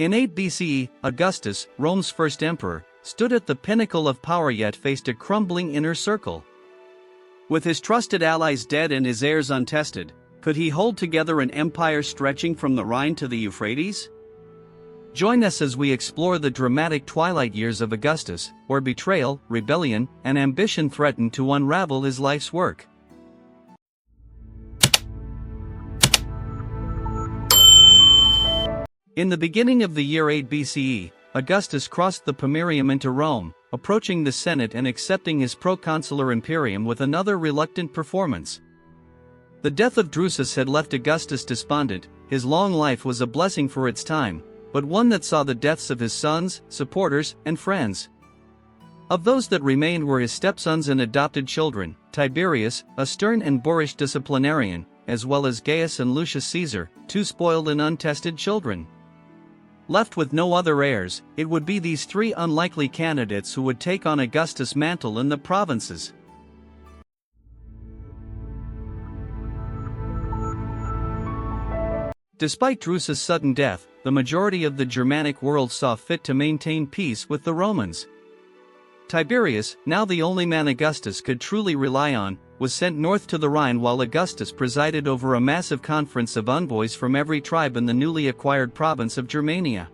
In 8 BCE, Augustus, Rome's first emperor, stood at the pinnacle of power yet faced a crumbling inner circle. With his trusted allies dead and his heirs untested, could he hold together an empire stretching from the Rhine to the Euphrates? Join us as we explore the dramatic twilight years of Augustus, where betrayal, rebellion, and ambition threatened to unravel his life's work. In the beginning of the year 8 BCE, Augustus crossed the Pomerium into Rome, approaching the Senate and accepting his proconsular imperium with another reluctant performance. The death of Drusus had left Augustus despondent. His long life was a blessing for its time, but one that saw the deaths of his sons, supporters, and friends. Of those that remained were his stepsons and adopted children, Tiberius, a stern and boorish disciplinarian, as well as Gaius and Lucius Caesar, two spoiled and untested children. Left with no other heirs, it would be these three unlikely candidates who would take on Augustus' mantle in the provinces. Despite Drusus' sudden death, the majority of the Germanic world saw fit to maintain peace with the Romans. Tiberius, now the only man Augustus could truly rely on, was sent north to the Rhine while Augustus presided over a massive conference of envoys from every tribe in the newly acquired province of Germania.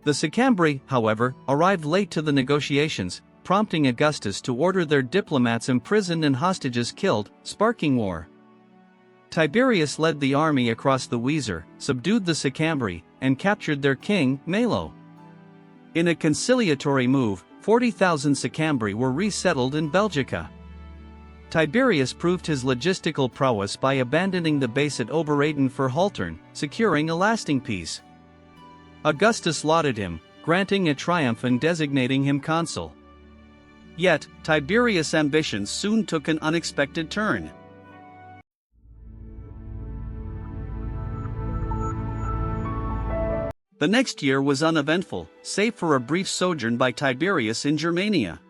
The Sicambri, however, arrived late to the negotiations, prompting Augustus to order their diplomats imprisoned and hostages killed, sparking war. Tiberius led the army across the Weser, subdued the Sicambri, and captured their king, Melo. In a conciliatory move, 40,000 Sicambri were resettled in Belgica. Tiberius proved his logistical prowess by abandoning the base at Oberayden for Haltern, securing a lasting peace. Augustus lauded him, granting a triumph and designating him consul. Yet, Tiberius' ambitions soon took an unexpected turn. The next year was uneventful, save for a brief sojourn by Tiberius in Germania.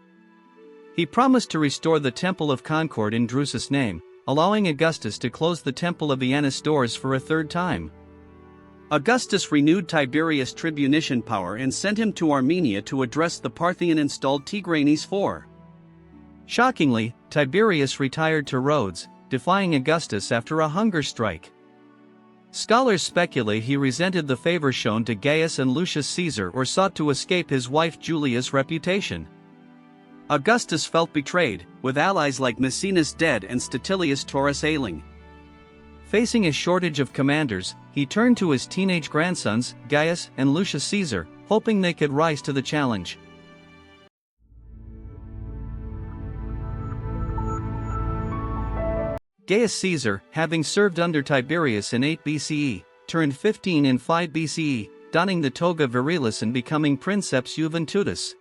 He promised to restore the Temple of Concord in Drusus' name, allowing Augustus to close the Temple of Ianus doors for a third time. Augustus renewed Tiberius' tribunician power and sent him to Armenia to address the Parthian-installed Tigranes IV. Shockingly, Tiberius retired to Rhodes, defying Augustus after a hunger strike. Scholars speculate he resented the favor shown to Gaius and Lucius Caesar or sought to escape his wife Julia's reputation. Augustus felt betrayed, with allies like Maecenas dead and Statilius Taurus ailing. Facing a shortage of commanders, he turned to his teenage grandsons, Gaius and Lucius Caesar, hoping they could rise to the challenge. Gaius Caesar, having served under Tiberius in 8 BCE, turned 15 in 5 BCE, donning the toga virilis and becoming princeps juventutis.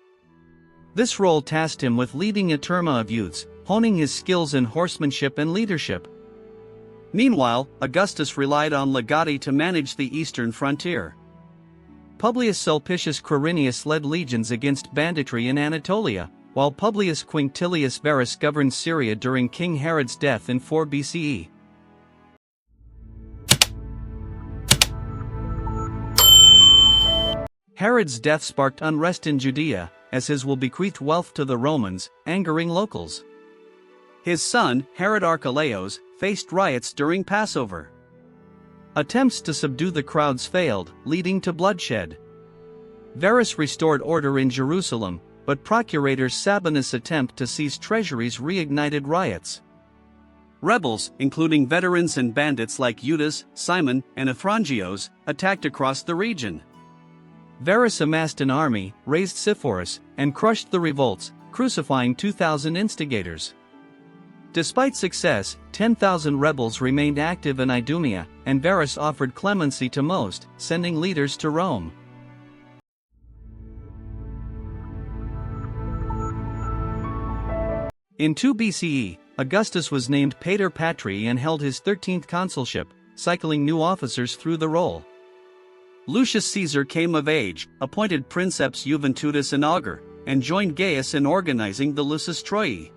This role tasked him with leading a turma of youths, honing his skills in horsemanship and leadership. Meanwhile, Augustus relied on legati to manage the eastern frontier. Publius Sulpicius Quirinius led legions against banditry in Anatolia, while Publius Quinctilius Varus governed Syria during King Herod's death in 4 BCE. Herod's death sparked unrest in Judea, as his will bequeathed wealth to the Romans, angering locals. His son, Herod Archelaus, faced riots during Passover. Attempts to subdue the crowds failed, leading to bloodshed. Varus restored order in Jerusalem, but Procurator Sabinus' attempt to seize treasuries reignited riots. Rebels, including veterans and bandits like Judas, Simon, and Ephrangios, attacked across the region. Varus amassed an army, raised Sepphoris, and crushed the revolts, crucifying 2,000 instigators. Despite success, 10,000 rebels remained active in Idumea, and Varus offered clemency to most, sending leaders to Rome. In 2 BCE, Augustus was named Pater Patrii and held his 13th consulship, cycling new officers through the role. Lucius Caesar came of age, appointed princeps juventutis and augur, and joined Gaius in organizing the Lusus Troiae.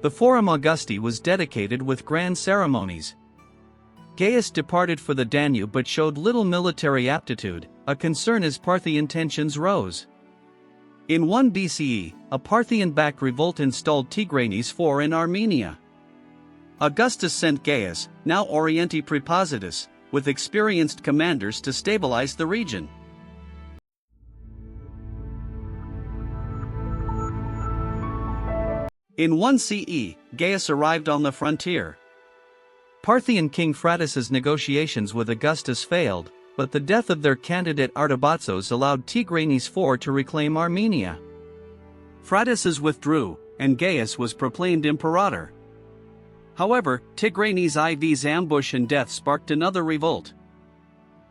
The Forum Augusti was dedicated with grand ceremonies. Gaius departed for the Danube but showed little military aptitude, a concern as Parthian tensions rose. In 1 BCE, a Parthian-backed revolt installed Tigranes IV in Armenia. Augustus sent Gaius, now Orienti Praepositus, with experienced commanders to stabilize the region. In 1 CE, Gaius arrived on the frontier. Parthian king Phraates' negotiations with Augustus failed, but the death of their candidate Artabatzos allowed Tigranes IV to reclaim Armenia. Phraates withdrew, and Gaius was proclaimed imperator. However, Tigranes IV's ambush and death sparked another revolt.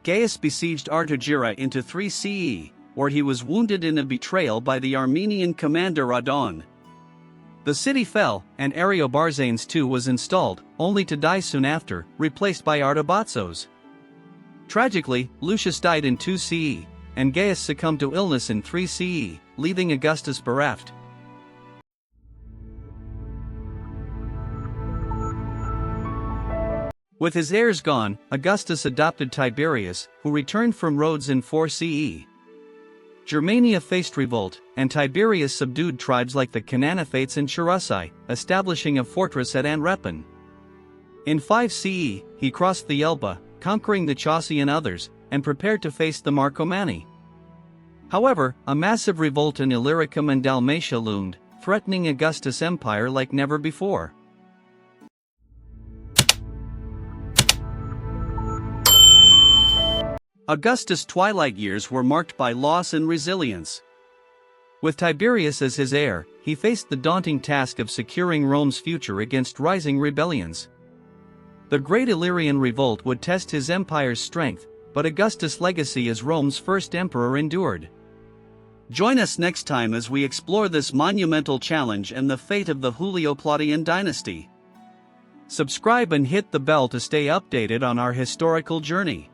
Gaius besieged Artagira into 3 CE, where he was wounded in a betrayal by the Armenian commander Radon. The city fell, and Ariobarzanes II was installed, only to die soon after, replaced by Artabatzos. Tragically, Lucius died in 2 CE, and Gaius succumbed to illness in 3 CE, leaving Augustus bereft. With his heirs gone, Augustus adopted Tiberius, who returned from Rhodes in 4 CE. Germania faced revolt, and Tiberius subdued tribes like the Canaanophates and Cherusei, establishing a fortress at Anrepin. In 5 CE, he crossed the Elbe, conquering the Chauci and others, and prepared to face the Marcomanni. However, a massive revolt in Illyricum and Dalmatia loomed, threatening Augustus' empire like never before. Augustus' twilight years were marked by loss and resilience. With Tiberius as his heir, he faced the daunting task of securing Rome's future against rising rebellions. The Great Illyrian Revolt would test his empire's strength, but Augustus' legacy as Rome's first emperor endured. Join us next time as we explore this monumental challenge and the fate of the Julio Claudian dynasty. Subscribe and hit the bell to stay updated on our historical journey.